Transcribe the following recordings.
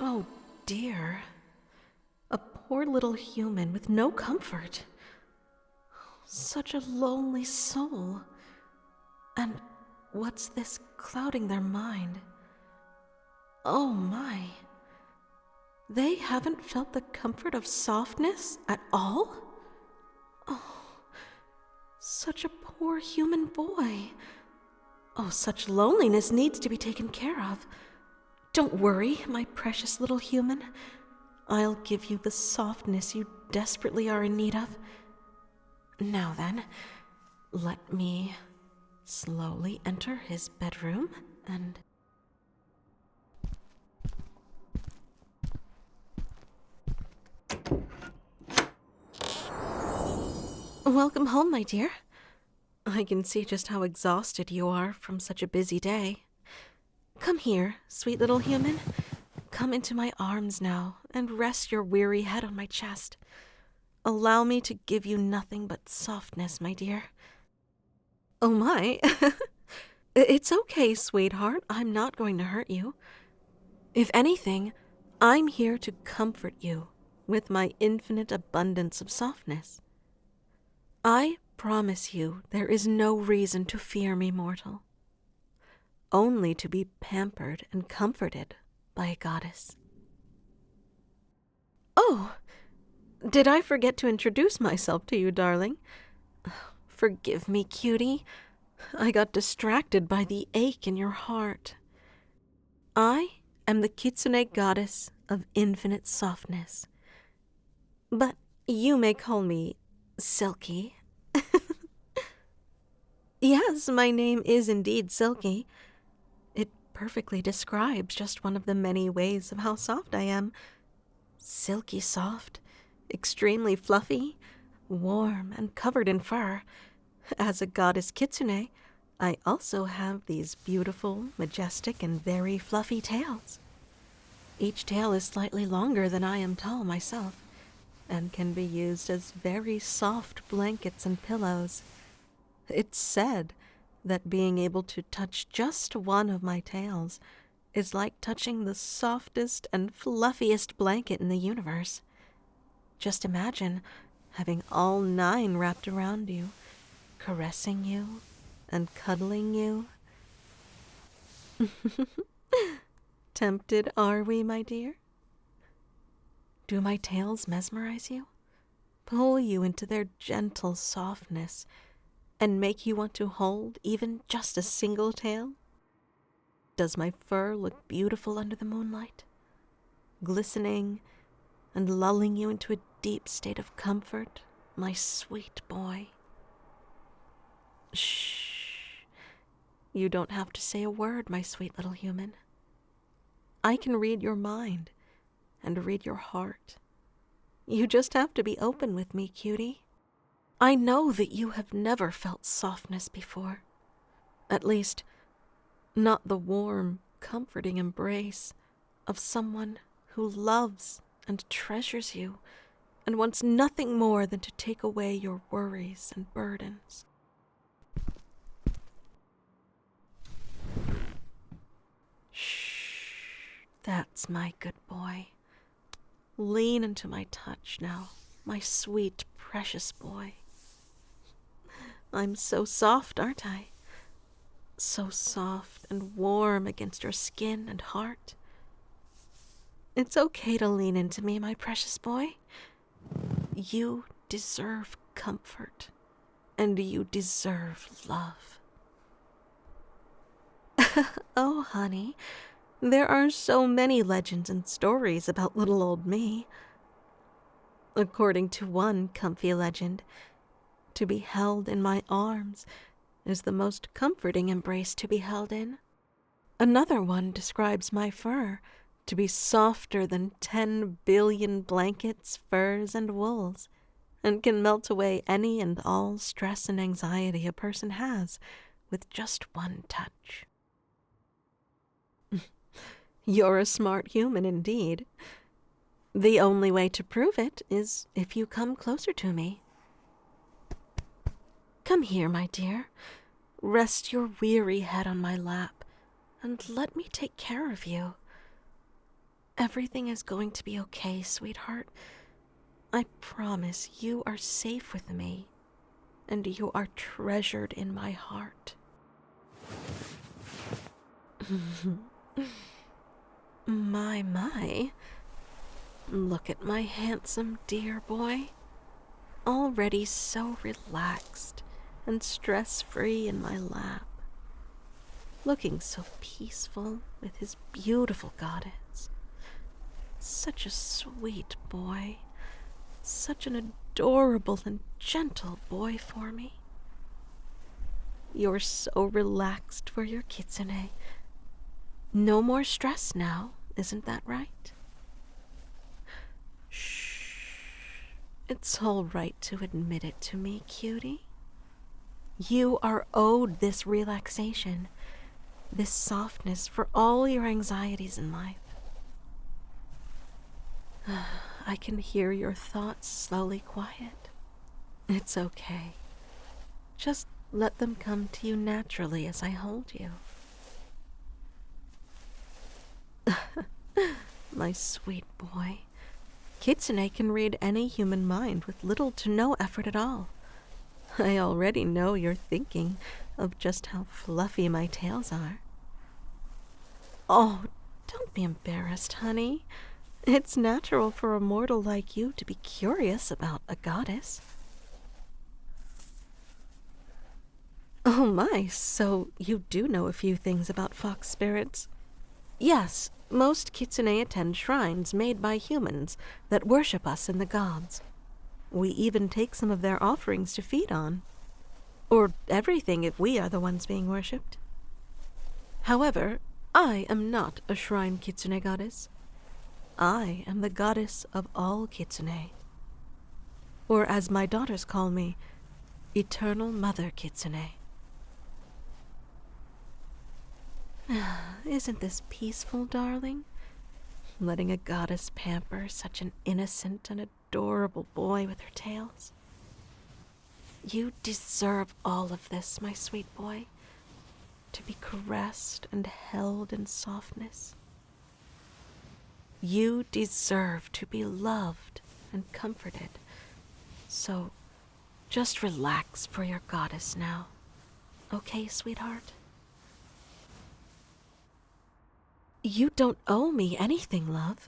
Oh dear. A poor little human with no comfort. Such a lonely soul. And what's this clouding their mind? Oh my. They haven't felt the comfort of softness at all? Oh, such a poor human boy. Oh, such loneliness needs to be taken care of. Don't worry, my precious little human. I'll give you the softness you desperately are in need of. Now then, let me slowly enter his bedroom and... Welcome home, my dear. I can see just how exhausted you are from such a busy day. Come here, sweet little human. Come into my arms now and rest your weary head on my chest. Allow me to give you nothing but softness, my dear. Oh my. It's okay, sweetheart. I'm not going to hurt you. If anything, I'm here to comfort you with my infinite abundance of softness. I promise you there is no reason to fear me, mortal. Only to be pampered and comforted by a goddess. Oh, did I forget to introduce myself to you, darling? Forgive me, cutie. I got distracted by the ache in your heart. I am the Kitsune goddess of infinite softness. But you may call me Silky. Yes, my name is indeed Silky. It perfectly describes just one of the many ways of how soft I am. Silky soft, extremely fluffy, warm, and covered in fur. As a goddess Kitsune, I also have these beautiful, majestic, and very fluffy tails. Each tail is slightly longer than I am tall myself, and can be used as very soft blankets and pillows. It's said that being able to touch just one of my tails is like touching the softest and fluffiest blanket in the universe. Just imagine having all 9 wrapped around you, caressing you and cuddling you. Tempted are we, my dear? Do my tails mesmerize you? Pull you into their gentle softness and make you want to hold even just a single tail? Does my fur look beautiful under the moonlight, glistening and lulling you into a deep state of comfort, my sweet boy? Shh. You don't have to say a word, my sweet little human. I can read your mind and read your heart. You just have to be open with me, cutie. I know that you have never felt softness before. At least, not the warm, comforting embrace of someone who loves and treasures you and wants nothing more than to take away your worries and burdens. Shh, that's my good boy. Lean into my touch now, my sweet, precious boy. I'm so soft, aren't I? So soft and warm against your skin and heart. It's okay to lean into me, my precious boy. You deserve comfort, and you deserve love. Oh, honey, there are so many legends and stories about little old me. According to one comfy legend, to be held in my arms is the most comforting embrace to be held in. Another one describes my fur to be softer than 10 billion blankets, furs, and wools, and can melt away any and all stress and anxiety a person has with just one touch. You're a smart human indeed. The only way to prove it is if you come closer to me. Come here, my dear. Rest your weary head on my lap, and let me take care of you. Everything is going to be okay, sweetheart. I promise you are safe with me, and you are treasured in my heart. My. Look at my handsome dear boy. Already so relaxed and stress-free in my lap. Looking so peaceful with his beautiful goddess. Such a sweet boy. Such an adorable and gentle boy for me. You're so relaxed for your Kitsune. No more stress now, isn't that right? Shh. It's all right to admit it to me, cutie. You are owed this relaxation, this softness for all your anxieties in life. I can hear your thoughts slowly quiet. It's okay. Just let them come to you naturally as I hold you. My sweet boy. Kitsune can read any human mind with little to no effort at all. I already know you're thinking of just how fluffy my tails are. Oh, don't be embarrassed, honey. It's natural for a mortal like you to be curious about a goddess. Oh my, so you do know a few things about fox spirits. Yes, most Kitsune attend shrines made by humans that worship us and the gods. We even take some of their offerings to feed on. Or everything if we are the ones being worshipped. However, I am not a shrine Kitsune goddess. I am the goddess of all Kitsune. Or as my daughters call me, Eternal Mother Kitsune. Isn't this peaceful, darling? Letting a goddess pamper such an innocent and adorable boy with her tails. You deserve all of this, my sweet boy. To be caressed and held in softness. You deserve to be loved and comforted. So, just relax for your goddess now. Okay, sweetheart? You don't owe me anything, love.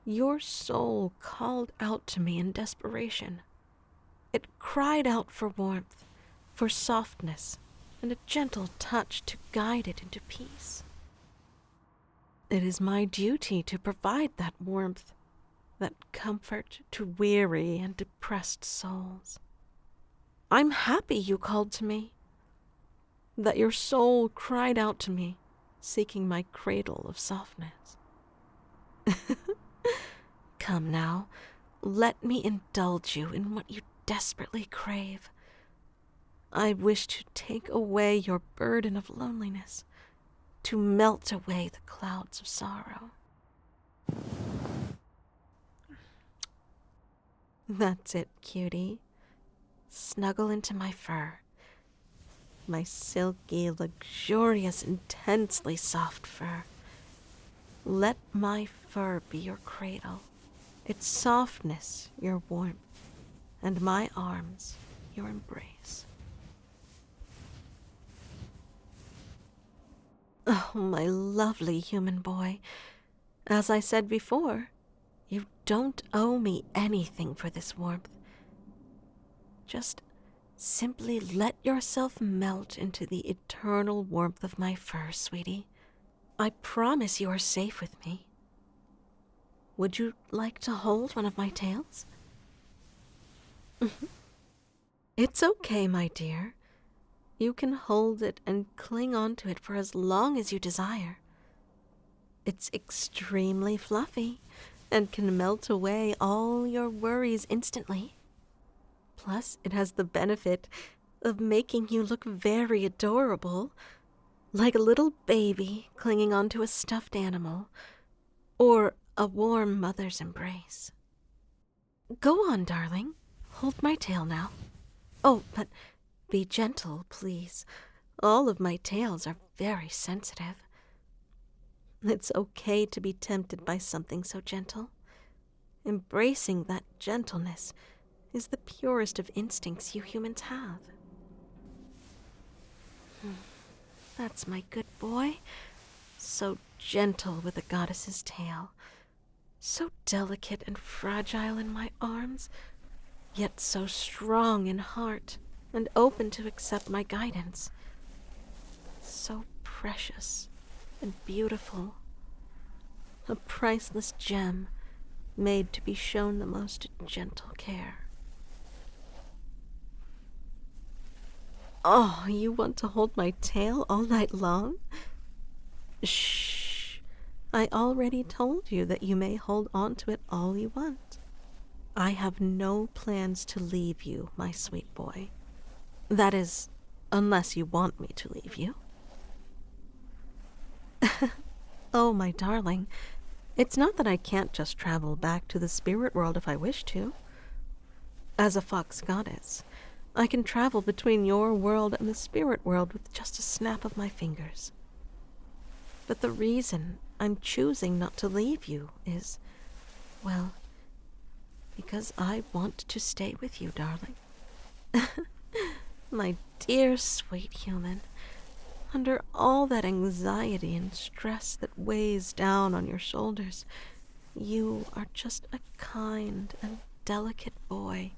Your soul called out to me in desperation. It cried out for warmth, for softness, and a gentle touch to guide it into peace. It is my duty to provide that warmth, that comfort to weary and depressed souls. I'm happy you called to me, that your soul cried out to me, seeking my cradle of softness. Come now, let me indulge you in what you desperately crave. I wish to take away your burden of loneliness, to melt away the clouds of sorrow. That's it, cutie. Snuggle into my fur. My silky, luxurious, intensely soft fur. Let my fur be your cradle, its softness your warmth, and my arms your embrace. Oh, my lovely human boy. As I said before, you don't owe me anything for this warmth. Just simply let yourself melt into the eternal warmth of my fur, sweetie. I promise you are safe with me. Would you like to hold one of my tails? It's okay, my dear. You can hold it and cling onto it for as long as you desire. It's extremely fluffy and can melt away all your worries instantly. Plus, it has the benefit of making you look very adorable, like a little baby clinging onto a stuffed animal, or a warm mother's embrace. Go on, darling. Hold my tail now. Oh, but be gentle, please. All of my tails are very sensitive. It's okay to be tempted by something so gentle. Embracing that gentleness is the purest of instincts you humans have. That's my good boy. So gentle with a goddess's tail. So delicate and fragile in my arms, yet so strong in heart and open to accept my guidance. So precious and beautiful. A priceless gem made to be shown the most gentle care. Oh, you want to hold my tail all night long? Shh. I already told you that you may hold on to it all you want. I have no plans to leave you, my sweet boy. That is, unless you want me to leave you. Oh, my darling, it's not that I can't just travel back to the spirit world if I wish to. As a fox goddess, I can travel between your world and the spirit world with just a snap of my fingers. But the reason I'm choosing not to leave you is, well, because I want to stay with you, darling. My dear, sweet human, under all that anxiety and stress that weighs down on your shoulders, you are just a kind and delicate boy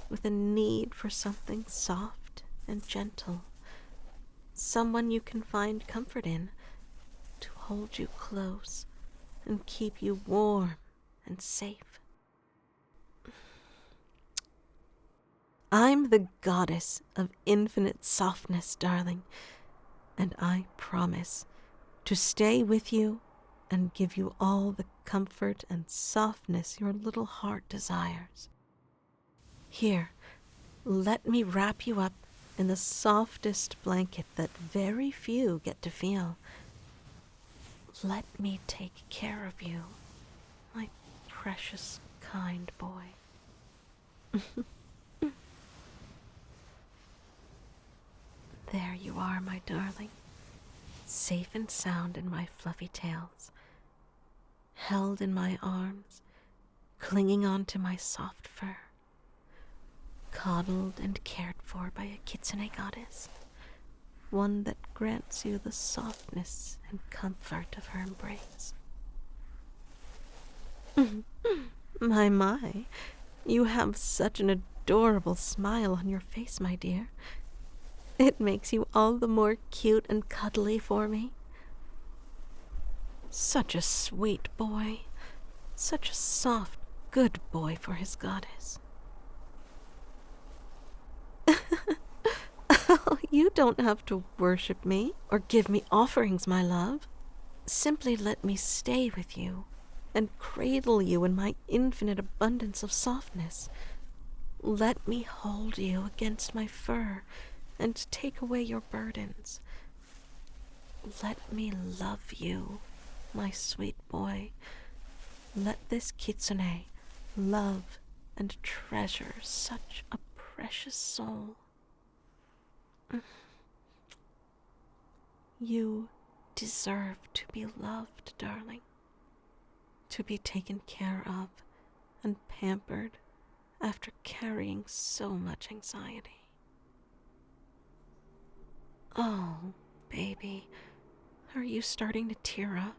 with a need for something soft and gentle, someone you can find comfort in, to hold you close and keep you warm and safe. I'm the goddess of infinite softness, darling, and I promise to stay with you and give you all the comfort and softness your little heart desires. Here, let me wrap you up in the softest blanket that very few get to feel. Let me take care of you, my precious, kind boy. There you are, my darling, safe and sound in my fluffy tails, held in my arms, clinging on to my soft fur, coddled and cared for by a Kitsune goddess, one that grants you the softness and comfort of her embrace. My, you have such an adorable smile on your face, my dear. It makes you all the more cute and cuddly for me. Such a sweet boy. Such a soft, good boy for his goddess. Oh, you don't have to worship me or give me offerings, my love. Simply let me stay with you and cradle you in my infinite abundance of softness. Let me hold you against my fur and take away your burdens. Let me love you, my sweet boy. Let this Kitsune love and treasure such a precious soul. You deserve to be loved, darling, to be taken care of and pampered after carrying so much anxiety. Oh, baby, are you starting to tear up?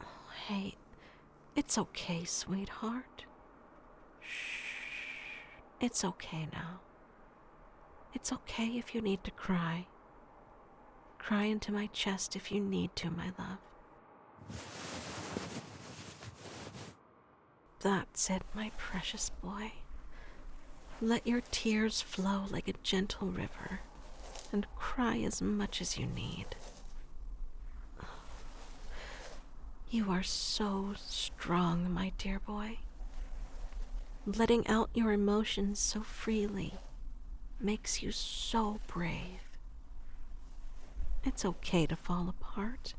Oh, hey, it's okay, sweetheart. Shh, it's okay now. It's okay if you need to cry. Cry into my chest if you need to, my love. That's it, my precious boy. Let your tears flow like a gentle river, and cry as much as you need. You are so strong, my dear boy. Letting out your emotions so freely makes you so brave. It's okay to fall apart,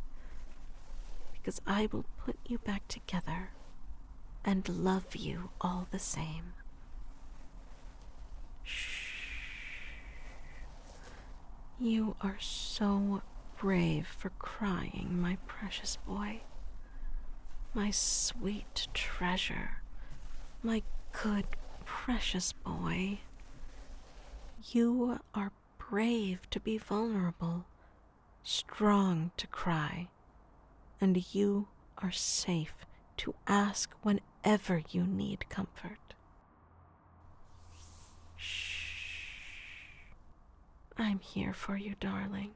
because I will put you back together and love you all the same. Shh. You are so brave for crying, my precious boy. My sweet treasure. My good, precious boy. You are brave to be vulnerable, strong to cry, and you are safe to ask whenever you need comfort. Shh. I'm here for you, darling,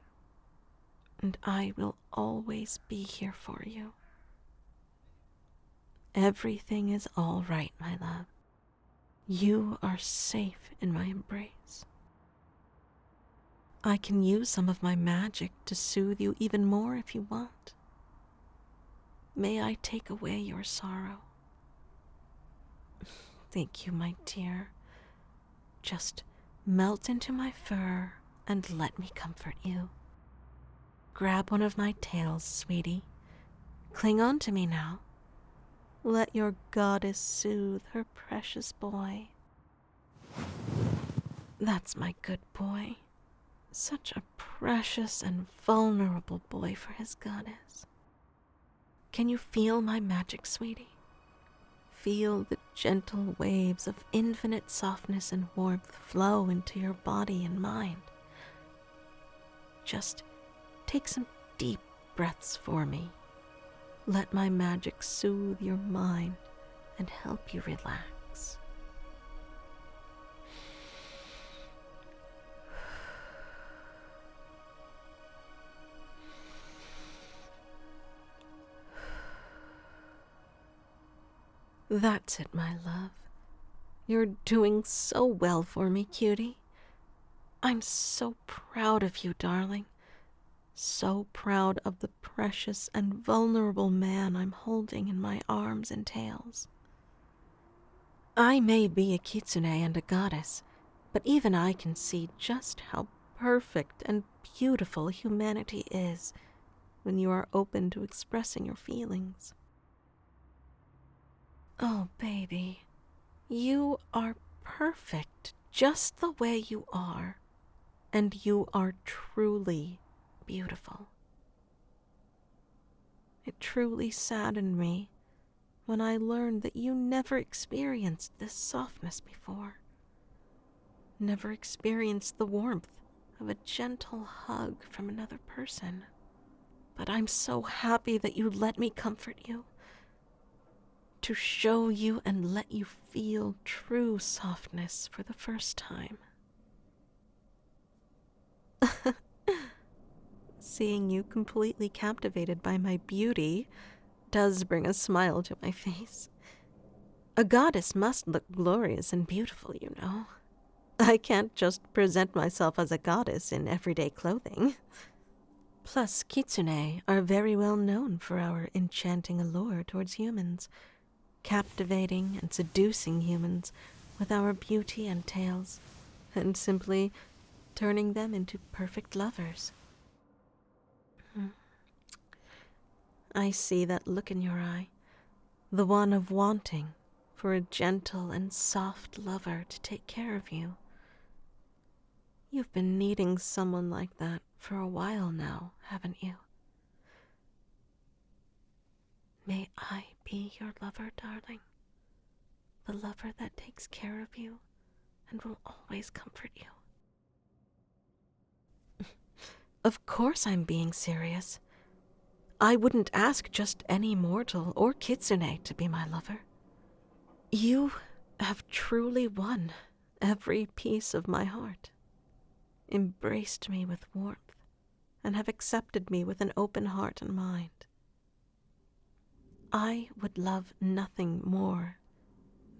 and I will always be here for you. Everything is all right, my love. You are safe in my embrace. I can use some of my magic to soothe you even more if you want. May I take away your sorrow? Thank you, my dear. Just melt into my fur and let me comfort you. Grab one of my tails, sweetie. Cling on to me now. Let your goddess soothe her precious boy. That's my good boy. Such a precious and vulnerable boy for his goddess. Can you feel my magic, sweetie? Feel the gentle waves of infinite softness and warmth flow into your body and mind. Just take some deep breaths for me. Let my magic soothe your mind and help you relax. That's it, my love. You're doing so well for me, cutie. I'm so proud of you, darling. So proud of the precious and vulnerable man I'm holding in my arms and tails. I may be a kitsune and a goddess, but even I can see just how perfect and beautiful humanity is when you are open to expressing your feelings. Oh, baby, you are perfect just the way you are, and you are truly beautiful. It truly saddened me when I learned that you never experienced this softness before, never experienced the warmth of a gentle hug from another person. But I'm so happy that you let me comfort you, to show you and let you feel true softness for the first time. Seeing you completely captivated by my beauty does bring a smile to my face. A goddess must look glorious and beautiful, you know. I can't just present myself as a goddess in everyday clothing. Plus, kitsune are very well known for our enchanting allure towards humans, captivating and seducing humans with our beauty and tails, and simply turning them into perfect lovers. I see that look in your eye, the one of wanting for a gentle and soft lover to take care of you. You've been needing someone like that for a while now, haven't you? May I be your lover, darling? The lover that takes care of you and will always comfort you. Of course I'm being serious. I wouldn't ask just any mortal or kitsune to be my lover. You have truly won every piece of my heart, embraced me with warmth, and have accepted me with an open heart and mind. I would love nothing more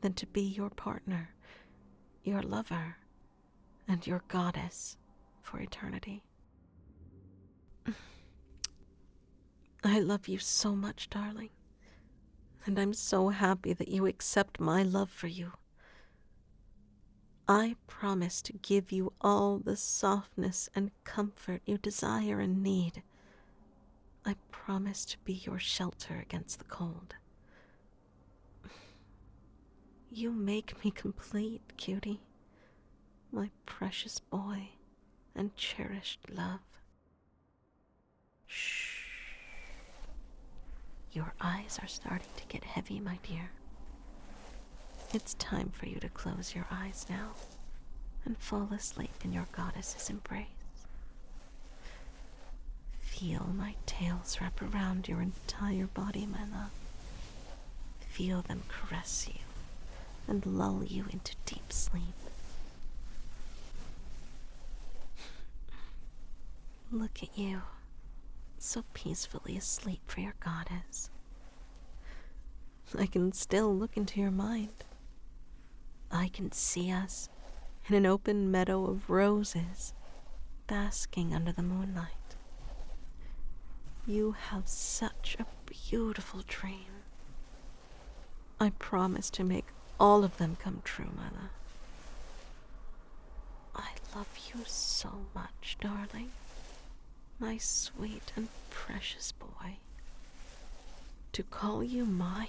than to be your partner, your lover, and your goddess for eternity. I love you so much, darling, and I'm so happy that you accept my love for you. I promise to give you all the softness and comfort you desire and need. I promise to be your shelter against the cold. You make me complete, cutie, my precious boy and cherished love. Your eyes are starting to get heavy, my dear. It's time for you to close your eyes now and fall asleep in your goddess's embrace. Feel my tails wrap around your entire body, my love. Feel them caress you and lull you into deep sleep. Look at you, so peacefully asleep for your goddess. I can still look into your mind. I can see us in an open meadow of roses, basking under the moonlight. You have such a beautiful dream. I promise to make all of them come true, my love. I love you so much, darling. My sweet and precious boy. To call you mine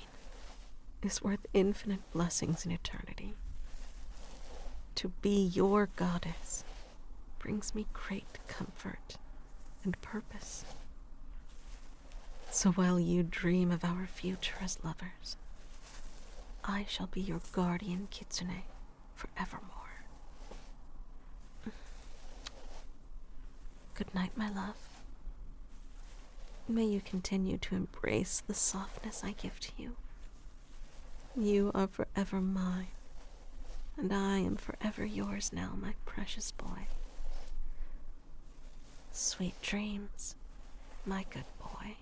is worth infinite blessings in eternity. To be your goddess brings me great comfort and purpose. So while you dream of our future as lovers, I shall be your guardian Kitsune forevermore. Good night, my love. May you continue to embrace the softness I give to you. You are forever mine, and I am forever yours now, my precious boy. Sweet dreams, my good boy.